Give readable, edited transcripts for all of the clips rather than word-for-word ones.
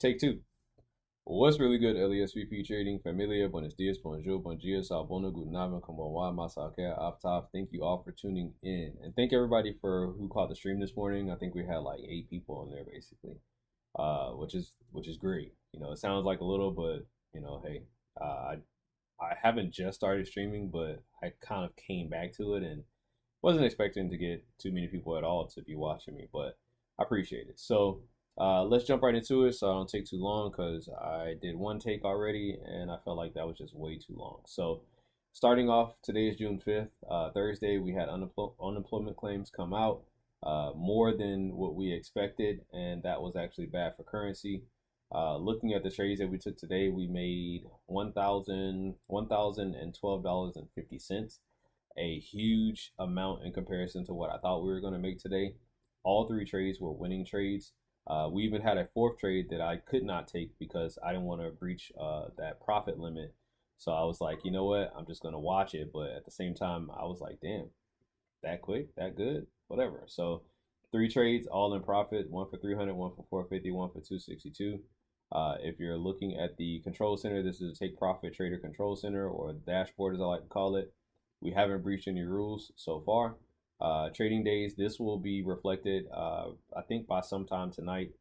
Take two. What's really good, LeSBP Trading? Familia, buenos dias, bonjour, bon dia, salbono, guten abend, konbanwa, masake, aftab. Thank you all for tuning in. And thank everybody for who caught the stream this morning. I think we had like 8 people on there basically, which is great. You know, it sounds like a little, but you know, hey, I haven't just started streaming, but I kind of came back to it and wasn't expecting to get too many people at all to be watching me, but I appreciate it. So let's jump right into it so I don't take too long because I did one take already and I felt like that was just way too long. So starting off, today is June 5th, Thursday, we had unemployment claims come out, more than what we expected, and that was actually bad for currency. Looking at the trades that we took today, we made $1,012.50, a huge amount in comparison to what I thought we were going to make today. All 3 trades were winning trades. We even had a 4th trade that I could not take because I didn't want to breach that profit limit. So I was like, you know what, I'm just going to watch it. But at the same time, I was like, damn, that quick, that good, whatever. So 3 trades, all in profit, one for 300, one for 450, one for 262. If you're looking at the control center, this is a take profit trader control center, or dashboard as I like to call it. We haven't breached any rules so far. Trading days, this will be reflected, I think by sometime tonight.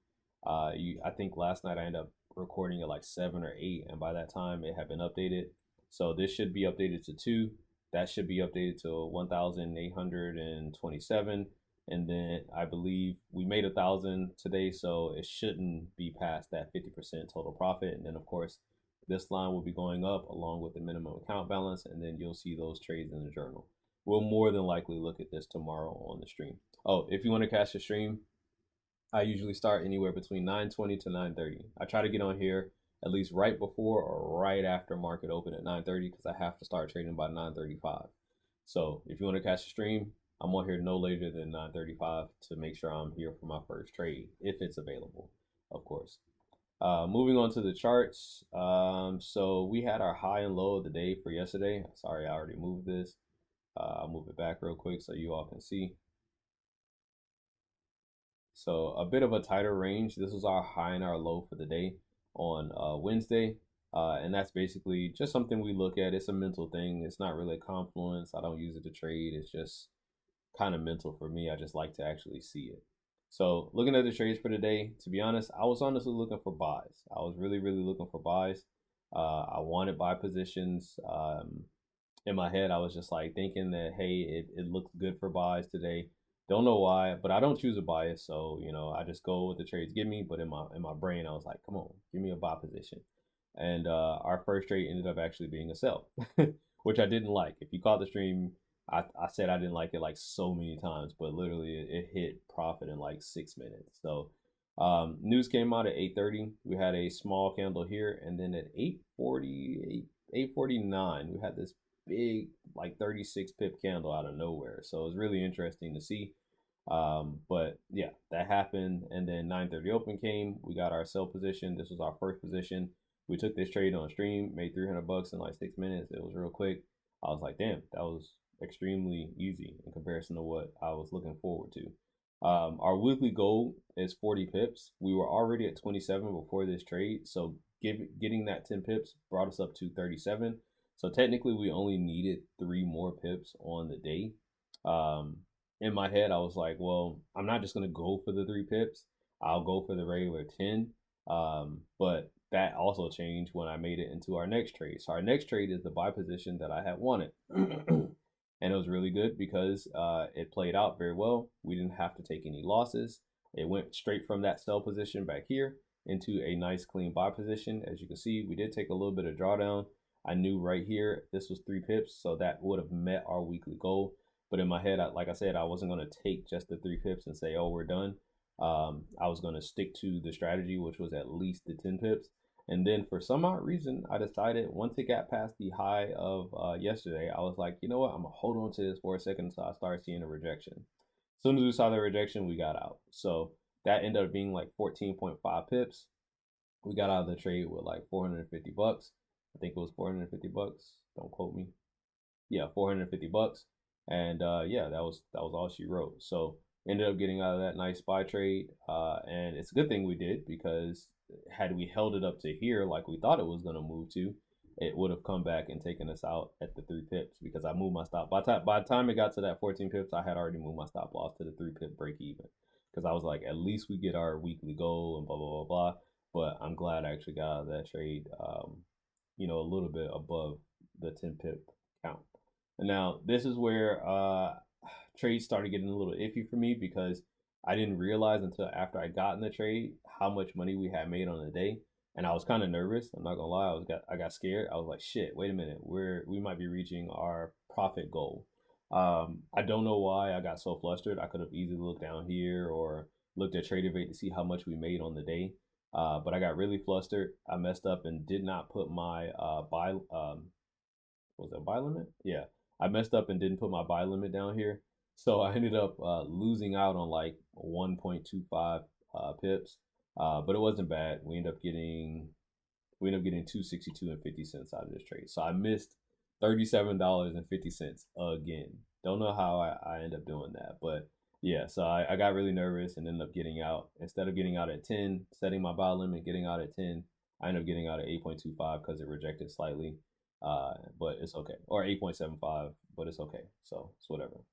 I think last night I ended up recording at like 7 or 8, and by that time it had been updated. So this should be updated to 2. That should be updated to 1,827. And then I believe we made 1,000 today, so it shouldn't be past that 50% total profit. And then of course, this line will be going up along with the minimum account balance, and then you'll see those trades in the journal. We'll more than likely look at this tomorrow on the stream. Oh, if you want to catch the stream, I usually start anywhere between 9:20 to 9:30. I try to get on here at least right before or right after market open at 9:30 because I have to start trading by 9:35. So if you want to catch the stream, I'm on here no later than 9:35 to make sure I'm here for my first trade, if it's available, of course. Moving on to the charts. So we had our high and low of the day for yesterday. Sorry, I already moved this. I'll move it back real quick so you all can see. So a bit of a tighter range. This was our high and our low for the day on Wednesday. And that's basically just something we look at. It's a mental thing. It's not really a confluence. I don't use it to trade. It's just kind of mental for me. I just like to actually see it. So looking at the trades for today, to be honest, I was honestly looking for buys. I was really looking for buys. I wanted buy positions. In my head, I was just like thinking that, hey, it looks good for buys today. Don't know why, but I don't choose a bias, so you know I just go with the trades give me. But in my brain, I was like, come on, give me a buy position. And our first trade ended up actually being a sell, which I didn't like. If you caught the stream, I said I didn't like it like so many times, but literally it hit profit in like 6 minutes. So news came out at 8:30. We had a small candle here, and then at 8:40, 8:49, we had this big like 36 pip candle out of nowhere. So it was really interesting to see. But yeah, that happened. And then 9:30 open came. We got our sell position. This was our first position. We took this trade on stream, made 300 bucks in like 6 minutes. It was real quick. I was like, damn, that was extremely easy in comparison to what I was looking forward to. Our weekly goal is 40 pips. We were already at 27 before this trade. So getting that 10 pips brought us up to 37. So technically we only needed 3 more pips on the day. In my head, I was like, well, I'm not just going to go for the 3 pips. I'll go for the regular 10. But that also changed when I made it into our next trade. So our next trade is the buy position that I had wanted. And it was really good because it played out very well. We didn't have to take any losses. It went straight from that sell position back here into a nice clean buy position. As you can see, we did take a little bit of drawdown. I knew right here, this was 3 pips, so that would have met our weekly goal. But in my head, like I said, I wasn't going to take just the 3 pips and say, oh, we're done. I was going to stick to the strategy, which was at least the 10 pips. And then for some odd reason, I decided once it got past the high of yesterday, I was like, you know what, I'm going to hold on to this for a second. So I started seeing a rejection. As soon as we saw the rejection, we got out. So that ended up being like 14.5 pips. We got out of the trade with like 450 bucks. I think it was 450 bucks. Don't quote me. Yeah, 450 bucks. And yeah, that was all she wrote. So ended up getting out of that nice buy trade. And it's a good thing we did because had we held it up to here like we thought it was going to move to, it would have come back and taken us out at the 3 pips, because I moved my stop. By the time it got to that 14 pips, I had already moved my stop loss to the 3 pip break even, because I was like, at least we get our weekly goal and blah blah blah blah. But I'm glad I actually got out of that trade, a little bit above the 10 pip count. And now this is where trades started getting a little iffy for me, because I didn't realize until after I got in the trade how much money we had made on the day. And I was kind of nervous. I'm not gonna lie. I got scared. I was like, shit, wait a minute. We might be reaching our profit goal. I don't know why I got so flustered. I could have easily looked down here or looked at TraderVate to see how much we made on the day. But I got really flustered. I messed up and did not put my buy was it a buy limit? Yeah, I messed up and didn't put my buy limit down here. So I ended up losing out on like 1.25 pips. But it wasn't bad. We ended up getting 262 and 50 cents out of this trade. So I missed $37.50 again. Don't know how I end up doing that, but yeah. So I got really nervous and ended up getting out. Instead of getting out at 10, setting my buy limit, getting out at 10, I ended up getting out at 8.25 because it rejected slightly. But it's okay. Or 8.75, but it's okay. So it's whatever.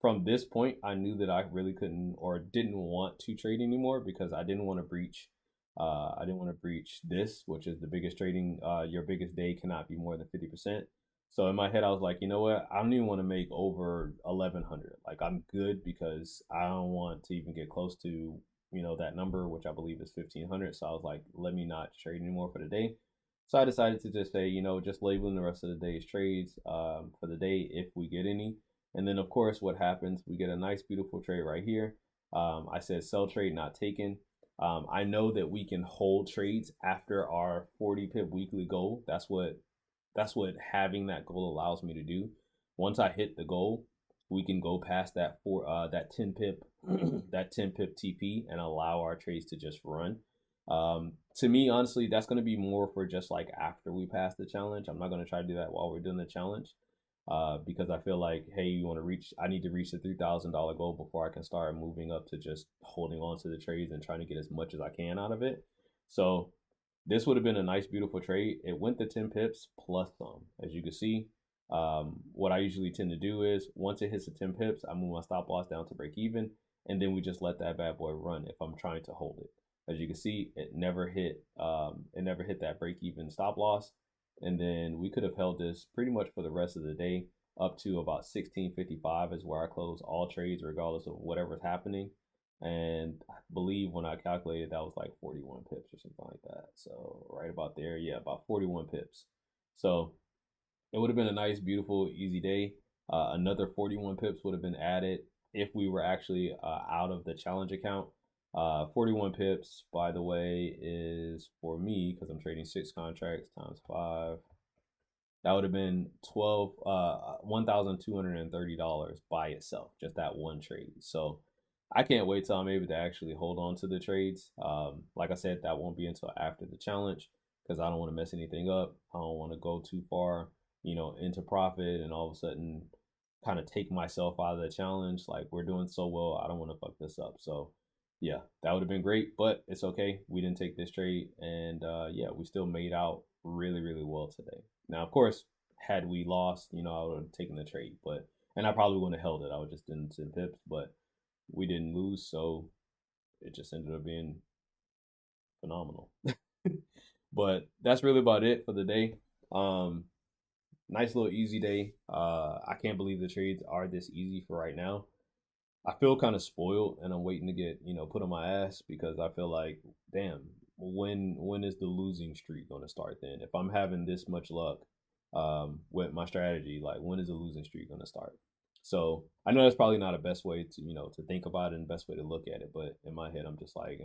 From this point, I knew that I really couldn't or didn't want to trade anymore, because I didn't want to breach. I didn't want to breach this, which is the biggest trading. Your biggest day cannot be more than 50%. So in my head, I was like, you know what? I don't even want to make over 1100. Like, I'm good, because I don't want to even get close to that number, which I believe is 1500. So I was like, let me not trade anymore for the day. So I decided to just say, just labeling the rest of the day's trades for the day if we get any. And then, of course, what happens? We get a nice, beautiful trade right here. I said sell trade not taken. I know that we can hold trades after our 40 pip weekly goal. That's what having that goal allows me to do. Once I hit the goal, we can go past that that 10 pip that 10 pip TP and allow our trades to just run. To me, honestly, that's going to be more for just like after we pass the challenge. I'm not going to try to do that while we're doing the challenge. Because I feel like, hey, I need to reach the $3,000 goal before I can start moving up to just holding on to the trades and trying to get as much as I can out of it. So this would have been a nice, beautiful trade. It went to 10 pips plus some, as you can see. What I usually tend to do is once it hits the 10 pips, I move my stop loss down to break even, and then we just let that bad boy run if I'm trying to hold it. As you can see, it never hit that break even stop loss. And then we could have held this pretty much for the rest of the day up to about 1655 is where I close all trades regardless of whatever's happening. And I believe when I calculated, that was like 41 pips or something like that. So right about there, yeah, about 41 pips. So it would have been a nice, beautiful, easy day. Another 41 pips would have been added if we were actually out of the challenge account. 41 pips, by the way, is for me, because I'm trading 6 contracts times 5. That would have been $1,230 by itself, just that one trade. So I can't wait till I'm able to actually hold on to the trades. Like I said, that won't be until after the challenge, because I don't want to mess anything up. I don't want to go too far, into profit and all of a sudden kind of take myself out of the challenge. Like, we're doing so well, I don't want to fuck this up. So yeah, that would have been great, but it's okay. We didn't take this trade, and yeah, we still made out really, really well today. Now, of course, had we lost, I would have taken the trade, and I probably wouldn't have held it. I would just didn't 10 pips, but we didn't lose, so it just ended up being phenomenal. But that's really about it for the day. Nice little easy day. I can't believe the trades are this easy for right now. I feel kind of spoiled, and I'm waiting to get put on my ass, because I feel like, damn, when is the losing streak going to start? Then if I'm having this much luck with my strategy, like, when is the losing streak going to start? So I know that's probably not a best way to think about it and best way to look at it, but in my head I'm just like,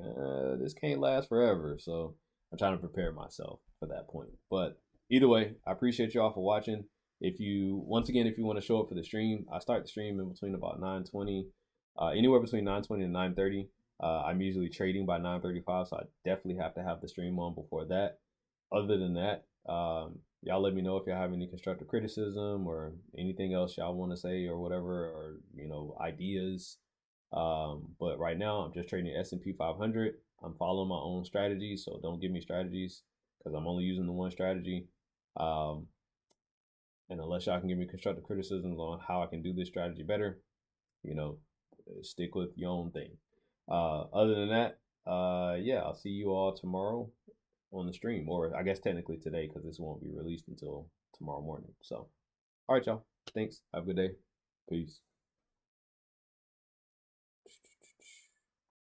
this can't last forever. So I'm trying to prepare myself for that point. But either way, I appreciate y'all for watching. If you want to show up for the stream, I start the stream in between about 9:20. Anywhere between 9:20 and 9:30. I'm usually trading by 9:35, so I definitely have to have the stream on before that. Other than that, y'all let me know if y'all have any constructive criticism or anything else y'all want to say or whatever, or ideas. But right now I'm just trading S&P 500. I'm following my own strategies, so don't give me strategies because I'm only using the one strategy. Um, and unless y'all can give me constructive criticisms on how I can do this strategy better, you know, stick with your own thing. Other than that, yeah, I'll see you all tomorrow on the stream, or I guess technically today because this won't be released until tomorrow morning. So, all right, y'all. Thanks. Have a good day. Peace.